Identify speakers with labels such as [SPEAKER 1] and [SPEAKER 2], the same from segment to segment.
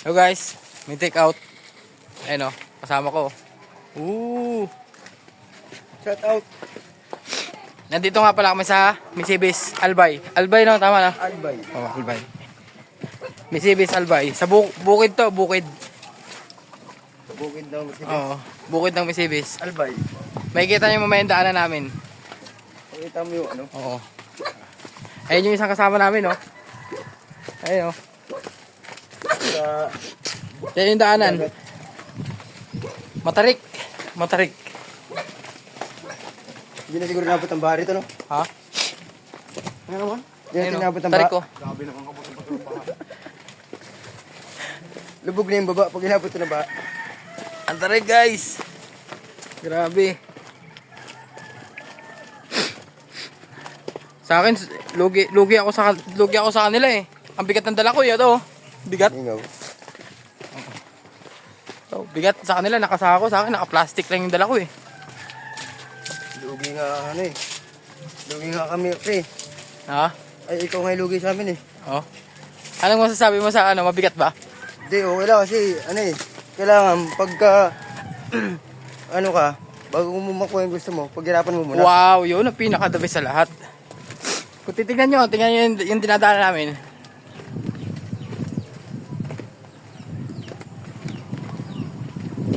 [SPEAKER 1] Hello guys, may take out. Ayun o, kasama ko. Ooh.
[SPEAKER 2] Shout out.
[SPEAKER 1] Nandito nga pala kami sa Misibis, Albay. Albay no, tama na?
[SPEAKER 2] Albay.
[SPEAKER 1] Oo, Albay. Misibis, Albay. Sa bukid to, bukid.
[SPEAKER 2] Bukid daw Misibis.
[SPEAKER 1] Oo, bukid ng Misibis.
[SPEAKER 2] Albay.
[SPEAKER 1] Makikita niyo mamaya yung daanan namin.
[SPEAKER 2] Pakita mo yung ano.
[SPEAKER 1] Oo. Ayun yung isang kasama namin, no? Ayun, oh.
[SPEAKER 2] Sa...
[SPEAKER 1] Yan yung daanan. Matarik. Matarik.
[SPEAKER 2] Hindi na siguro nabot ang baha rito, no?
[SPEAKER 1] Ha?
[SPEAKER 2] Ano naman? Hindi na
[SPEAKER 1] Ayun,
[SPEAKER 2] nabot ang
[SPEAKER 1] tarik
[SPEAKER 2] baha.
[SPEAKER 1] ko.
[SPEAKER 2] Lubog na yung baba pag inabot na baha.
[SPEAKER 1] Ang tarik, guys. Grabe. Sa akin, lugi ako sa kanila eh. Ang bigat ng dala ko, yun to. Bigat.
[SPEAKER 2] Ingaw.
[SPEAKER 1] So, bigat sa kanila, nakasako sa akin, naka-plastic lang yung dala ko eh.
[SPEAKER 2] Lugi nga ano eh. Lugi nga kami, pre.
[SPEAKER 1] Ha?
[SPEAKER 2] Ay, ikaw nga lugi sa amin eh.
[SPEAKER 1] Oh. Anong masasabi mo sa ano, mabigat ba?
[SPEAKER 2] Hindi, okay lang kasi ano eh. Kailangan pagka ano ka, bago mo makuha yung gusto mo, paghirapan mo muna.
[SPEAKER 1] Wow, yun ang pinaka-the best sa lahat. Kung titignan nyo yung dinadaanan namin.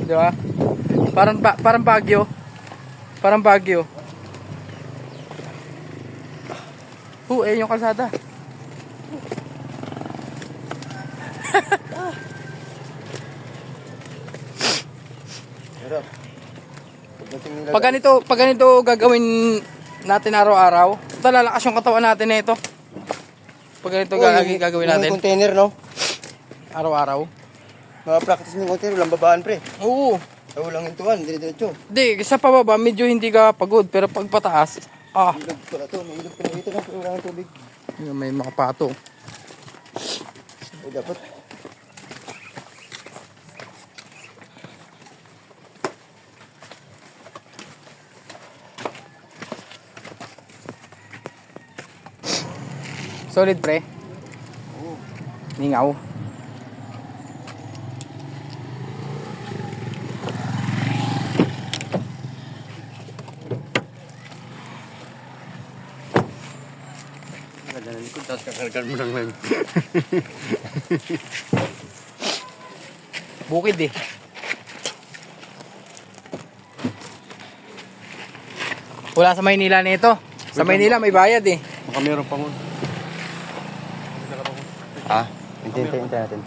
[SPEAKER 1] Di ba? Parang Baguio. Parang Baguio. Ayun yung kalsada.
[SPEAKER 2] Pero, pagdating nila
[SPEAKER 1] Pag ganito gagawin natin araw-araw, lalakas yung katawan natin na ito. Pag ganito gagawin natin
[SPEAKER 2] yung container, no?
[SPEAKER 1] araw-araw.
[SPEAKER 2] Mga-practice ng container, walang babaan, pre.
[SPEAKER 1] Oo.
[SPEAKER 2] Ay, walang hintuan, dire-diretso.
[SPEAKER 1] Di, sa pababa medyo hindi ka pagod, pero pag pataas,
[SPEAKER 2] Ilog pala to, may ilog pala dito, no? Pero walang tubig.
[SPEAKER 1] may mga pato.
[SPEAKER 2] Ay, dapat.
[SPEAKER 1] Solid pre.
[SPEAKER 2] Oo.
[SPEAKER 1] Ningaw.
[SPEAKER 2] Ganda na likod, tapos kakargan mo lang lang.
[SPEAKER 1] Bukid eh. Wala sa Maynila nito. Sa Maynila may bayad eh.
[SPEAKER 2] Baka meron pa mo. Ha? Hintay natin.